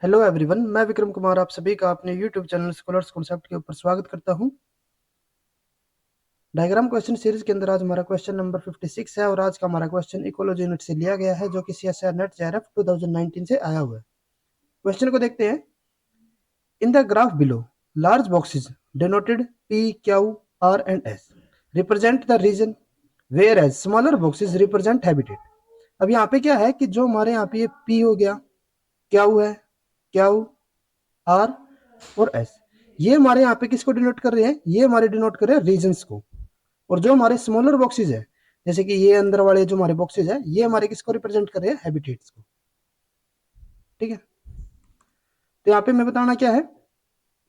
Hello everyone, मैं विक्रम कुमार आप सभी का अपने यूट्यूब चैनल स्कॉलर्स कॉन्सेप्ट के ऊपर स्वागत करता हूं। डायग्राम क्वेश्चन सीरीज के अंदर आज हमारा क्वेश्चन नंबर 56 है और आज का हमारा क्वेश्चन इकोलॉजी यूनिट से लिया गया है, जो कि CSIR नेट JRF 2019 से आया हुआ है। क्वेश्चन को देखते हैं। In the graph below large boxes denoted P, Q, R and S represent the region where as smaller boxes represent habitat. अब यहाँ पे क्या है कि जो हमारे यहाँ पे ये P हो गया, Q है, Q, R और S, ये हमारे यहाँ पे किसको डिनोट कर रहे हैं? ये हमारे डिनोट कर रहे हैं रीजन्स को। और जो हमारे स्मॉलर बॉक्सेस है, जैसे कि ये अंदर वाले जो हमारे बॉक्सेस है, ये हमारे किसको रिप्रेजेंट कर रहे हैं? हैबिटेट्स को। ठीक है, तो यहाँ पे मैं बताना क्या है,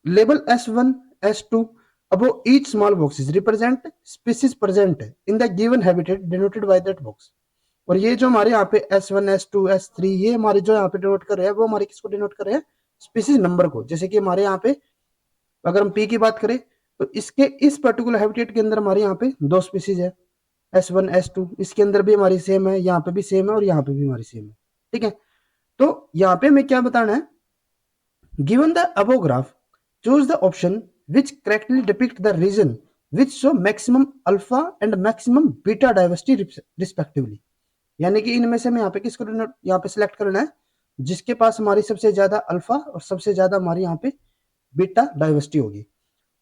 label S1, S2 above each small boxes represent species present in the given habitat denoted by that box। और ये जो हमारे यहाँ पे S1, S2, S3 ये हमारे जो यहाँ पे डिनोट कर रहे हैं, वो हमारे किसको डिनोट कर रहे हैं? स्पीसीज नंबर को। जैसे कि हमारे यहाँ पे अगर हम P की बात करें तो इसके इस पर्टिकुलर हैबिटेट के अंदर हमारे यहाँ पे दो स्पीसीज है, S1, S2। इसके अंदर भी हमारी सेम है, यहाँ पे भी सेम है और यहाँ पे भी हमारी सेम है। ठीक है, तो यहाँ पे हमें क्या बताना है, given the above graph choose the option which correctly depict the region which show maximum alpha and maximum beta diversity respectively. यानी कि इनमें से हमें यहाँ पे किसको यहाँ पे सिलेक्ट करना है, जिसके पास हमारी सबसे ज्यादा अल्फा और सबसे ज्यादा हमारी यहाँ पे बीटा डाइवर्सिटी होगी।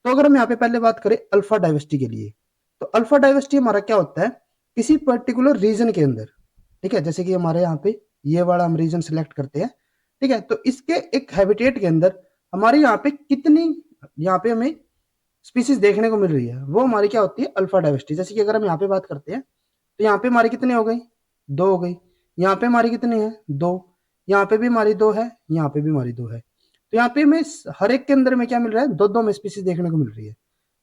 तो अगर हम यहाँ पे पहले बात करें अल्फा डाइवर्सिटी के लिए, तो अल्फा डाइवर्सिटी हमारा क्या होता है, किसी पर्टिकुलर रीजन के अंदर। ठीक है, जैसे कि हमारे यहाँ पे ये वाला हम रीजन सिलेक्ट करते हैं। ठीक है, तो इसके एक हैबिटेट के अंदर हमारे यहाँ पे कितनी यहाँ पे हमें स्पीसीज देखने को मिल रही है, वो हमारी क्या होती है? Alpha diversity. जैसे कि अगर हम यहाँ पे बात करते हैं तो यहाँ पे हमारी कितनी हो गई? 2 हो गई। यहाँ पे हमारी कितनी है? 2। यहाँ पे भी हमारी 2 है, यहाँ पे भी हमारी 2 है। तो यहाँ पे हमें हर एक के अंदर में क्या मिल रहा है? 2-2 में स्पीसीज देखने को मिल रही है।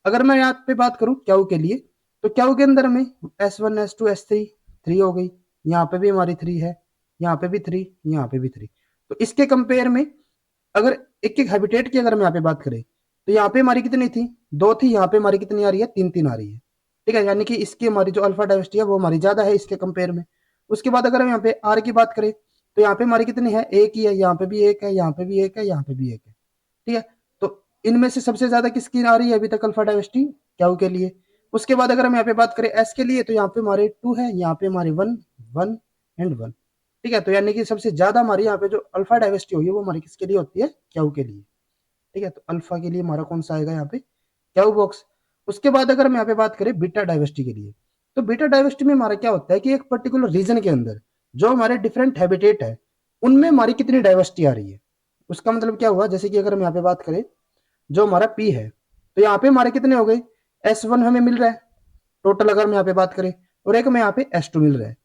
अगर मैं यहाँ पे बात करूँ क्याऊ के लिए, तो क्याऊ के अंदर हमें S1, S2, S3 3 हो गई। यहाँ पे भी हमारी 3 है, यहाँ पे भी 3, यहाँ पे भी 3। तो इसके कंपेयर में अगर एक एक हैबिटेट की अगर हम यहाँ पे बात करें तो यहाँ पे हमारी कितनी थी? 2 थी। यहाँ पे हमारी कितनी आ रही है? 3-3 आ रही है। ठीक है, यानी कि इसकी हमारी जो अल्फा डाइवर्सिटी है वो हमारी ज्यादा है इसके कंपेयर में। उसके बाद अगर हम यहाँ पे आर की बात करें तो यहाँ पे हमारी कितनी है? 1 ही है। यहाँ पे भी 1 है, यहाँ पे भी 1 है, यहाँ पे भी 1 है। ठीक है, तो इनमें से सबसे ज्यादा किसकी आ रही है अभी तक अल्फा डाइवर्सिटी? क्याऊ के लिए। उसके बाद अगर हम यहाँ पे बात करें एस के लिए, तो यहाँ पे हमारे 2 है, यहाँ पे हमारे 1, 1 एंड 1। ठीक है, तो यानी कि सबसे ज्यादा हमारी यहाँ पे जो अल्फा डाइवर्सिटी होगी वो हमारी किसके लिए होती है? क्याऊ के लिए। ठीक है, तो अल्फा के लिए हमारा कौन सा आएगा यहाँ पे? क्याऊ बॉक्स। उसके बाद अगर हम यहाँ पे बात करें बीटा डाइवर्सिटी के लिए, तो बीटा डाइवर्सिटी में हमारा क्या होता है कि एक पर्टिकुलर रीजन के अंदर जो हमारे डिफरेंट हैबिटेट है उनमें हमारी कितनी डाइवर्सिटी आ रही है। उसका मतलब क्या हुआ, जैसे कि अगर हम यहाँ पे बात करें जो हमारा पी है, तो यहाँ पे हमारे कितने हो गए? S1 हमें मिल रहा है टोटल अगर हम यहाँ पे बात करें, और एक हमें यहाँ पे S2 मिल रहा है,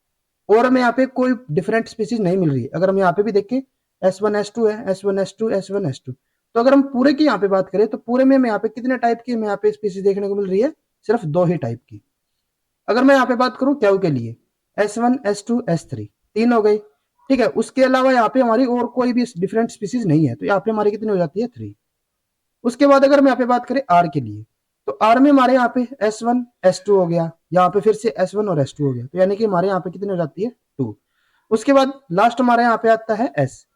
और हमें यहाँ पे कोई डिफरेंट स्पीसीज नहीं मिल रही है। अगर हम यहाँ पे भी देखें S1, S2 है, S1, S2, S1, S2। तो अगर हम पूरे की यहाँ पे बात करें तो पूरे में हमें यहाँ पे कितने टाइप की हमें यहाँ पे स्पीसीज देखने को मिल रही है? सिर्फ 2 ही टाइप की। अगर मैं यहाँ पे बात करूं क्याऊ के लिए, S1, S2, S3 3 हो गई। ठीक है, उसके अलावा यहाँ पे हमारी और कोई भी डिफरेंट स्पीसीज नहीं है, तो यहाँ पे हमारी कितनी हो जाती है? 3। उसके बाद अगर हम यहाँ पे बात करें आर के लिए, तो आर में हमारे यहाँ पे S1, S2 हो गया, यहाँ पे फिर से S1 और S2 हो गया, तो यानी कि हमारे यहाँ पे कितनी हो जाती है? 2। उसके बाद लास्ट हमारे यहाँ पे आता है एस।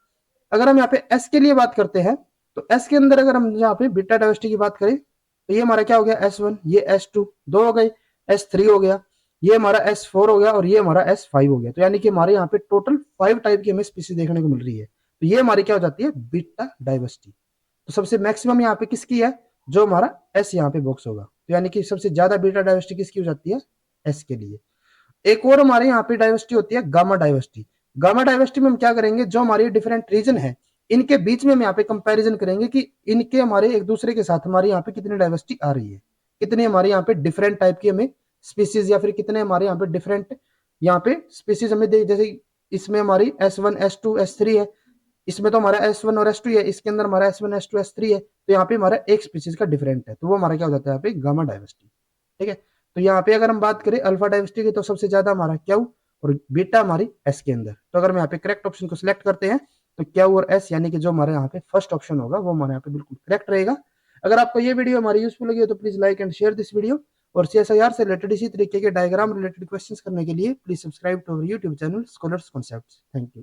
अगर हम यहाँ पे एस के लिए बात करते हैं तो एस के अंदर अगर हम यहाँ पे बीटा डाइवर्सिटी की बात करें तो ये हमारा क्या हो गया? S1, ये S2 2 हो गए, S3 हो गया, ये हमारा S4 हो गया और ये हमारा S5 हो गया। तो यानी कि हमारे यहाँ पे टोटल 5 टाइप की हमें स्पीसीज देखने को मिल रही है। तो ये हमारी क्या हो जाती है? Beta diversity. तो सबसे मैक्सिमम यहाँ पे किसकी है? जो हमारा एस यहाँ पे बॉक्स होगा। तो यानी कि सबसे ज्यादा बीटा डाइवर्सिटी किसकी हो जाती है? एस के लिए। एक और हमारे यहाँ पे डाइवर्सिटी होती है गामा डाइवर्सिटी। गामा डाइवर्सिटी में हम क्या करेंगे, जो हमारी डिफरेंट रीजन है इनके बीच में हम यहाँ पे कंपैरिजन करेंगे कि इनके हमारे एक दूसरे के साथ हमारे यहाँ पे कितनी डाइवर्सिटी आ रही है, कितने हमारे यहाँ पे डिफरेंट टाइप की हमें स्पीसीज, या फिर कितने हमारे यहाँ पे डिफरेंट यहाँ पे स्पीसीज हमें जैसे इसमें हमारी S1, S2, S3 है, इसमें तो हमारा S1 और S2 है, इसके अंदर हमारा S1, S2, S3 है, तो यहाँ पे हमारा एक स्पीसीज का डिफरेंट है, तो वो हमारा क्या हो जाता है यहाँ पे? Gamma diversity. ठीक है, तो यहाँ पे अगर हम बात करें अल्फा डाइवर्सिटी की तो सबसे ज्यादा हमारा क्याऊ और बीटा हमारी एस के अंदर। तो अगर हम यहाँ पे करेक्ट ऑप्शन को सिलेक्ट करते हैं तो क्याऊ और एस, यानी कि जो हमारे यहाँ पे फर्स्ट ऑप्शन होगा वो हमारे यहाँ पे बिल्कुल करेक्ट रहेगा। अगर आपको ये वीडियो हमारी यूजफुल लगी हो तो please like and share this video, और CSIR से रिलेटेड इसी तरीके के डायग्राम रिलेटेड क्वेश्चंस करने के लिए please subscribe to our YouTube channel scholars concepts. Thank you.